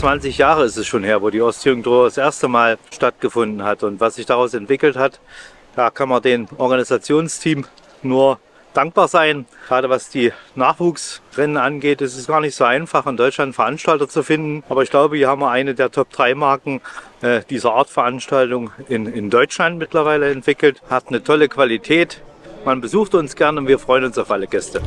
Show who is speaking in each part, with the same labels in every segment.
Speaker 1: 20 Jahre ist es schon her, wo die Ostjugendtour das erste Mal stattgefunden hat. Und was sich daraus entwickelt hat, da kann man dem Organisationsteam nur dankbar sein. Gerade was die Nachwuchsrennen angeht, ist es gar nicht so einfach, in Deutschland Veranstalter zu finden. Aber ich glaube, hier haben wir eine der Top-3-Marken dieser Art Veranstaltung in Deutschland mittlerweile entwickelt. Hat eine tolle Qualität. Man besucht uns gerne und wir freuen uns auf alle Gäste.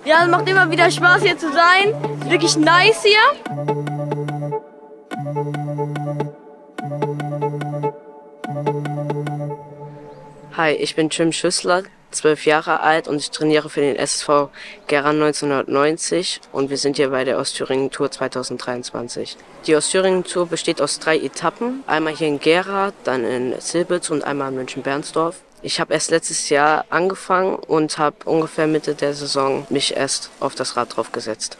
Speaker 2: Ja, es macht immer wieder Spaß hier zu sein. Ist wirklich nice hier.
Speaker 3: Hi, ich bin Jim Schüssler, 12 Jahre alt und ich trainiere für den SV Gera 1990 und wir sind hier bei der Ostthüringen Tour 2023. Die Ostthüringen Tour besteht aus 3 Etappen, einmal hier in Gera, dann in Silbitz und einmal in München-Bernsdorf. Ich habe erst letztes Jahr angefangen und habe ungefähr Mitte der Saison mich erst auf das Rad drauf gesetzt.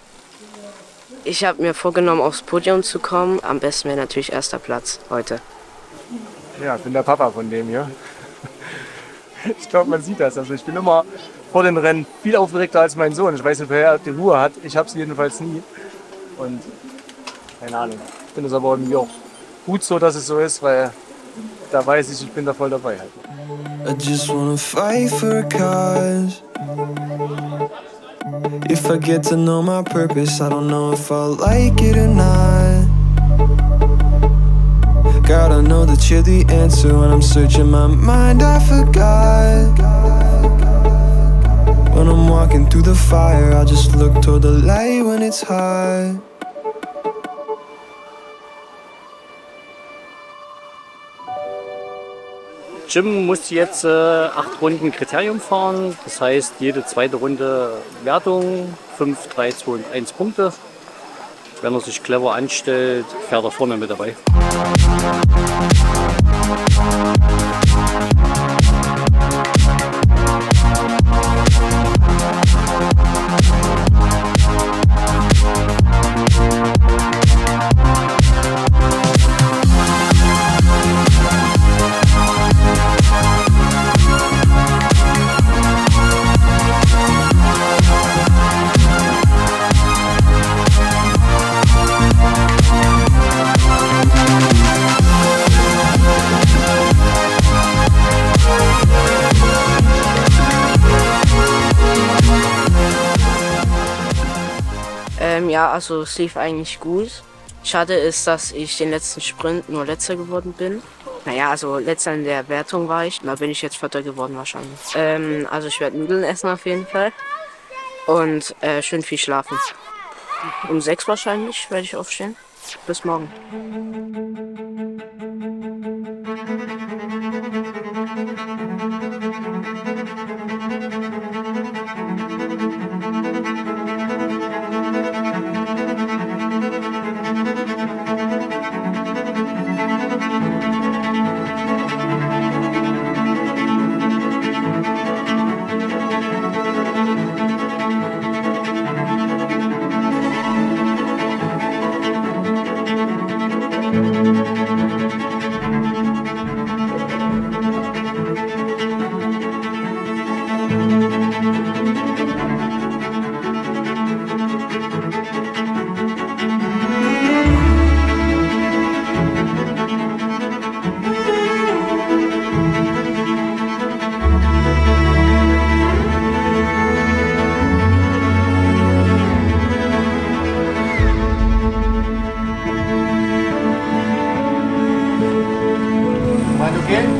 Speaker 3: Ich habe mir vorgenommen, aufs Podium zu kommen. Am besten wäre natürlich 1. Platz heute.
Speaker 4: Ja, ich bin der Papa von dem hier. Ich glaube, man sieht das. Also ich bin immer vor den Rennen viel aufgeregter als mein Sohn. Ich weiß nicht, wer die Ruhe hat. Ich habe sie jedenfalls nie. Und keine Ahnung. Ich finde es aber irgendwie auch gut so, dass es so ist, weil da weiß ich bin da voll dabei halt.
Speaker 5: I just wanna fight for a cause. If I get to know my purpose, I don't know if I'll like it or not. God, I know that you're the answer. When I'm searching my mind, I forgot. When I'm walking through the fire, I'll just look toward the light when it's hot.
Speaker 6: Jim muss jetzt 8 Runden Kriterium fahren, das heißt jede zweite Runde Wertung, 5, 3, 2 und 1 Punkte. Wenn er sich clever anstellt, fährt er vorne mit dabei.
Speaker 3: Ja, also es lief eigentlich gut. Schade ist, dass ich den letzten Sprint nur Letzter geworden bin. Naja, also Letzter in der Wertung war ich. Da bin ich jetzt Vierter geworden wahrscheinlich. Also ich werde Nudeln essen auf jeden Fall. Und schön viel schlafen. Um 6 wahrscheinlich werde ich aufstehen. Bis morgen.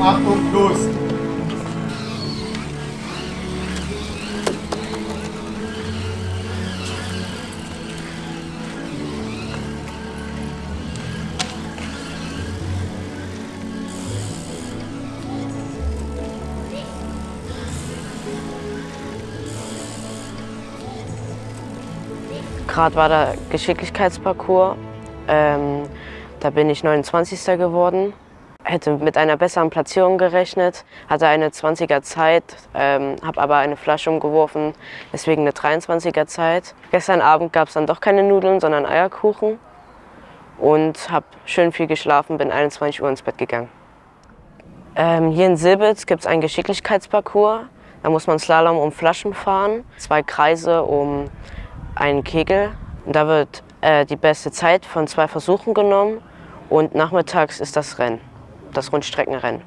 Speaker 4: Achtung, los!
Speaker 3: Gerade war der Geschicklichkeitsparcours. Da bin ich 29. geworden. hätte mit einer besseren Platzierung gerechnet, hatte eine 20er Zeit, habe aber eine Flasche umgeworfen, deswegen eine 23er Zeit. Gestern Abend gab es dann doch keine Nudeln, sondern Eierkuchen und habe schön viel geschlafen, bin 21 Uhr ins Bett gegangen. Hier in Silbitz gibt es einen Geschicklichkeitsparcours. Da muss man Slalom um Flaschen fahren, 2 Kreise um einen Kegel. Und da wird die beste Zeit von 2 Versuchen genommen und nachmittags ist das Rennen, das Rundstreckenrennen.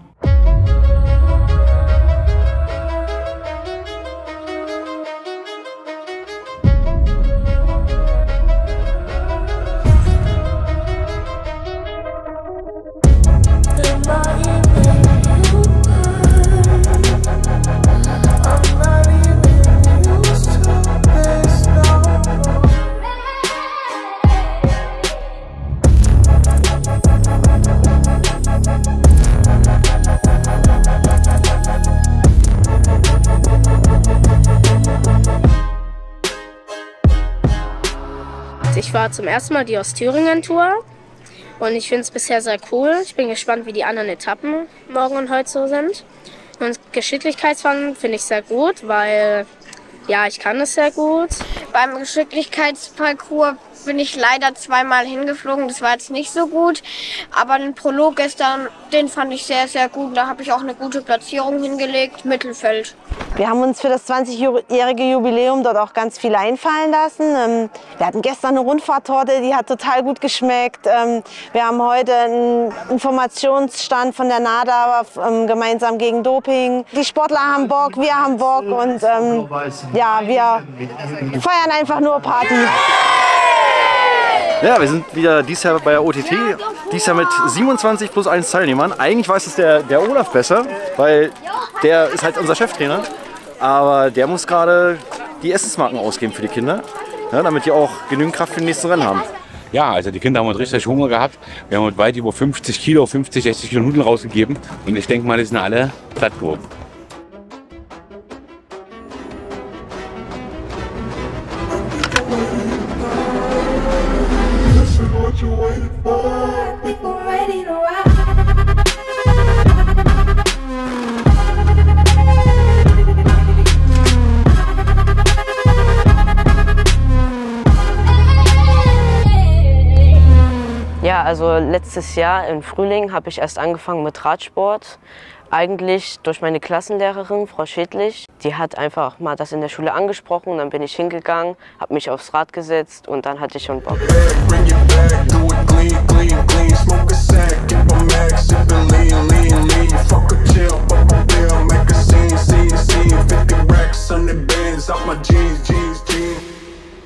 Speaker 7: Ich war zum ersten Mal die Ostthüringen-Tour und ich finde es bisher sehr cool. Ich bin gespannt, wie die anderen Etappen morgen und heute so sind. Und Geschicklichkeitsfahren finde ich sehr gut, weil ja, ich kann es sehr gut.
Speaker 2: Beim Geschicklichkeitsparcours bin ich leider 2-mal hingeflogen. Das war jetzt nicht so gut. Aber den Prolog gestern, den fand ich sehr, sehr gut. Da habe ich auch eine gute Platzierung hingelegt, Mittelfeld.
Speaker 8: Wir haben uns für das 20-jährige Jubiläum dort auch ganz viel einfallen lassen. Wir hatten gestern eine Rundfahrttorte, die hat total gut geschmeckt. Wir haben heute einen Informationsstand von der NADA gemeinsam gegen Doping. Die Sportler haben Bock, wir haben Bock und ja, wir feiern einfach nur Party.
Speaker 9: Ja, wir sind wieder dieses Jahr bei der OTT, dieses Jahr mit 27 plus 1 Teilnehmern. Eigentlich weiß es der Olaf besser, weil der ist halt unser Cheftrainer. Aber der muss gerade die Essensmarken ausgeben für die Kinder, ja, damit die auch genügend Kraft für den nächsten Rennen haben.
Speaker 10: Ja, also die Kinder haben richtig Hunger gehabt. Wir haben weit über 50 Kilo, 50, 60 Kilo Nudeln rausgegeben. Und ich denke mal, die sind alle satt geworden.
Speaker 3: Ja, also letztes Jahr im Frühling habe ich erst angefangen mit Radsport. Eigentlich durch meine Klassenlehrerin, Frau Schädlich. Die hat einfach mal das in der Schule angesprochen und dann bin ich hingegangen, habe mich aufs Rad gesetzt und dann hatte ich schon Bock.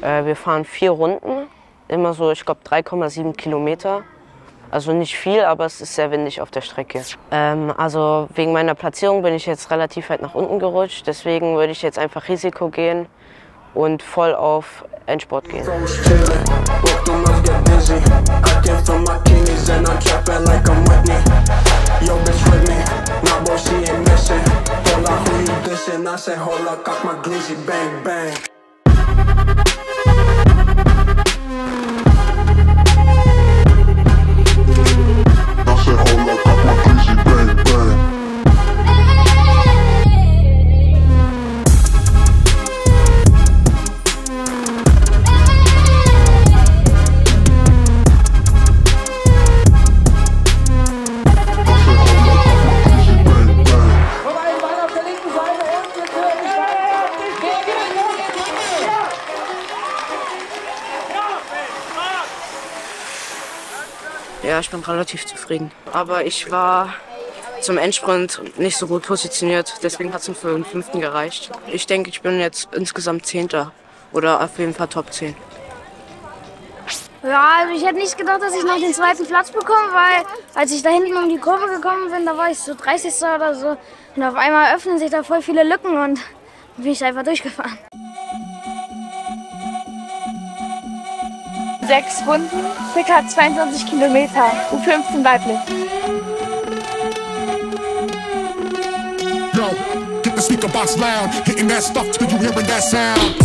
Speaker 3: Wir fahren 4 Runden, immer so, ich glaube 3,7 Kilometer. Also nicht viel, aber es ist sehr windig auf der Strecke. Also wegen meiner Platzierung bin ich jetzt relativ weit nach unten gerutscht. Deswegen würde ich jetzt einfach Risiko gehen und voll auf Endsport gehen. Ja, ich bin relativ zufrieden. Aber ich war zum Endsprint nicht so gut positioniert, deswegen hat es für den 5. gereicht. Ich denke, ich bin jetzt insgesamt 10. oder auf jeden Fall Top 10.
Speaker 11: Ja, also ich hätte nicht gedacht, dass ich noch den 2. Platz bekomme, weil als ich da hinten um die Kurve gekommen bin, da war ich so 30. oder so. Und auf einmal öffnen sich da voll viele Lücken und dann bin ich einfach durchgefahren.
Speaker 2: 6 Runden, ca. 22 Kilometer, U15 weiblich.
Speaker 12: Yo, get the speaker box loud, hitting that stuff till you hearing that sound.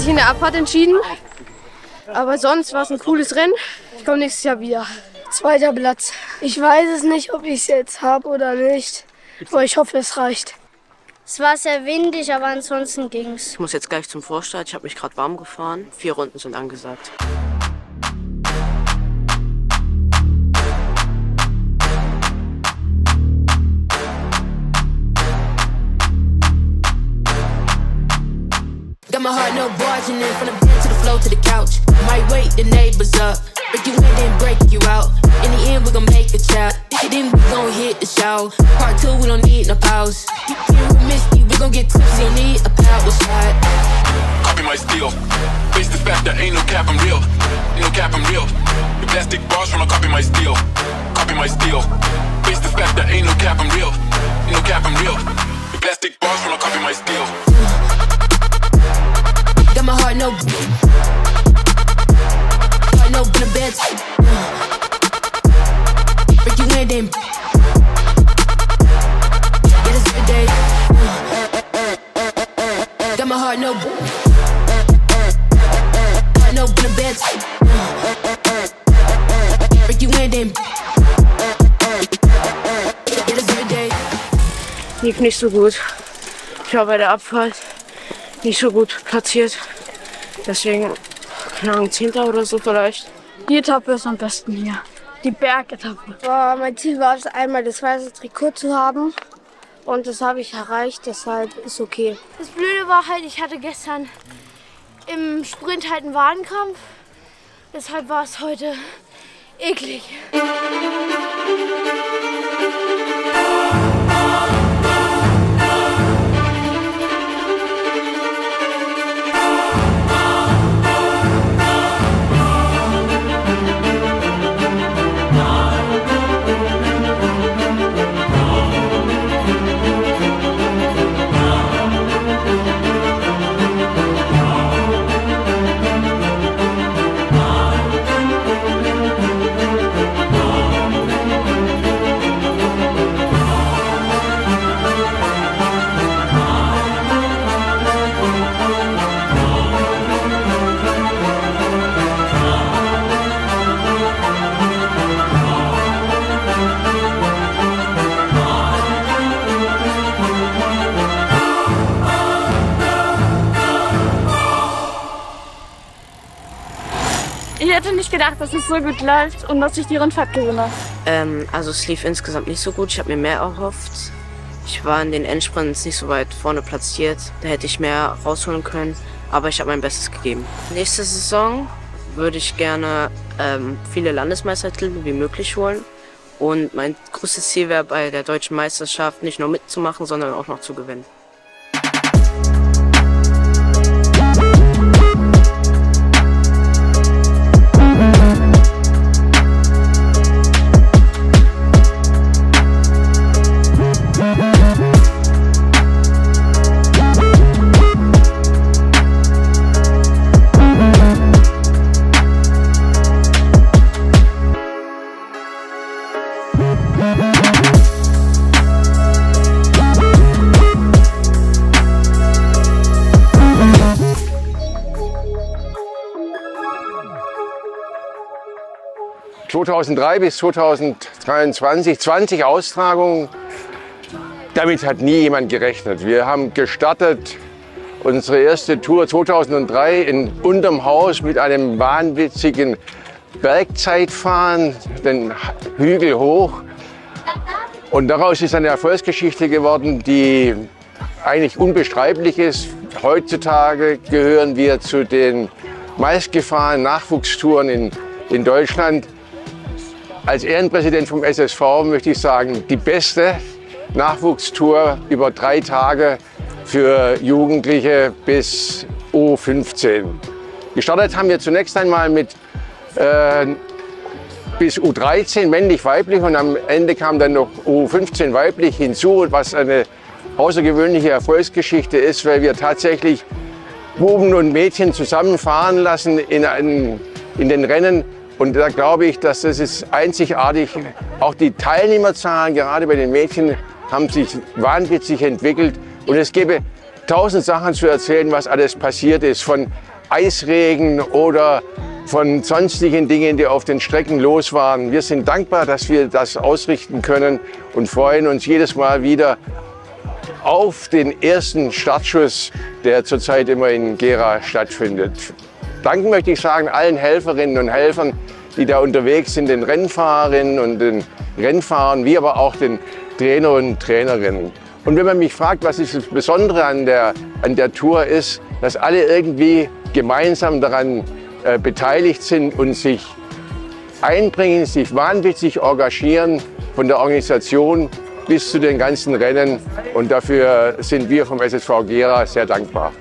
Speaker 13: sich in der Abfahrt entschieden. Aber sonst war es ein cooles Rennen. Ich komme nächstes Jahr wieder.
Speaker 11: 2. Platz. Ich weiß es nicht, ob ich es jetzt habe oder nicht. Aber ich hoffe, es reicht.
Speaker 14: Es war sehr windig, aber ansonsten ging's.
Speaker 3: Ich muss jetzt gleich zum Vorstart. Ich habe mich gerade warm gefahren. 4 Runden sind angesagt.
Speaker 15: Got my heart no barging in from the bed to the floor to the couch. Might wake the neighbors up, break you in then break you out. In the end we gon' make a child. Then we gon' hit the show. Part 2 we don't need no pause. Here with Misty we gon' get tipsy. Don't need a power shot.
Speaker 16: Copy my steel. Face the fact that ain't no cap, I'm real. Ain't no cap, I'm real. The plastic bars tryna copy my steel. Copy my steel. Face the fact that ain't no cap, I'm real. Ain't no cap, I'm real. The plastic bars tryna copy my steel.
Speaker 15: Got my heart no in the bed. Break you in then. Yeah, that's every day. Got my heart no in the bed. Break you in then. Yeah, that's every day.
Speaker 3: Lief nicht so gut. Ich war bei der Abfahrt nicht so gut platziert. Deswegen, keine Ahnung, 10. oder so vielleicht.
Speaker 11: Die Etappe ist am besten hier. Die Bergetappe.
Speaker 13: Mein Ziel war es, einmal das weiße Trikot zu haben. Und das habe ich erreicht, deshalb ist okay.
Speaker 11: Das Blöde war halt, ich hatte gestern im Sprint halt einen Wadenkrampf. Deshalb war es heute eklig. Ich hätte nicht gedacht, dass es so gut läuft und dass ich die Rundfahrt gewinne.
Speaker 3: Also es lief insgesamt nicht so gut. Ich habe mir mehr erhofft. Ich war in den Endsprints nicht so weit vorne platziert. Da hätte ich mehr rausholen können. Aber ich habe mein Bestes gegeben. Nächste Saison würde ich gerne viele Landesmeistertitel wie möglich holen. Und mein größtes Ziel wäre, bei der Deutschen Meisterschaft nicht nur mitzumachen, sondern auch noch zu gewinnen.
Speaker 17: (2003 bis 2023, 20 Austragungen. Damit hat nie jemand gerechnet. Wir haben gestartet, unsere erste Tour 2003 unterm Haus mit einem wahnwitzigen Bergzeitfahren, den Hügel hoch. Und daraus ist eine Erfolgsgeschichte geworden, die eigentlich unbestreitlich ist. Heutzutage gehören wir zu den meistgefahrenen Nachwuchstouren in Deutschland. Als Ehrenpräsident vom SSV möchte ich sagen, die beste Nachwuchstour über 3 Tage für Jugendliche bis U15. Gestartet haben wir zunächst einmal mit bis U13 männlich-weiblich und am Ende kam dann noch U15 weiblich hinzu, was eine außergewöhnliche Erfolgsgeschichte ist, weil wir tatsächlich Buben und Mädchen zusammenfahren lassen in den Rennen. Und da glaube ich, dass das ist einzigartig. Auch die Teilnehmerzahlen, gerade bei den Mädchen, haben sich wahnwitzig entwickelt. Und es gäbe 1000 Sachen zu erzählen, was alles passiert ist. Von Eisregen oder von sonstigen Dingen, die auf den Strecken los waren. Wir sind dankbar, dass wir das ausrichten können und freuen uns jedes Mal wieder auf den ersten Startschuss, der zurzeit immer in Gera stattfindet. Danken möchte ich sagen allen Helferinnen und Helfern, die da unterwegs sind, den Rennfahrerinnen und den Rennfahrern, wie aber auch den Trainer und Trainerinnen. Und wenn man mich fragt, was ist das Besondere an der Tour ist, dass alle irgendwie gemeinsam daran beteiligt sind und sich einbringen, sich wahnwitzig engagieren, von der Organisation bis zu den ganzen Rennen. Und dafür sind wir vom SSV Gera sehr dankbar.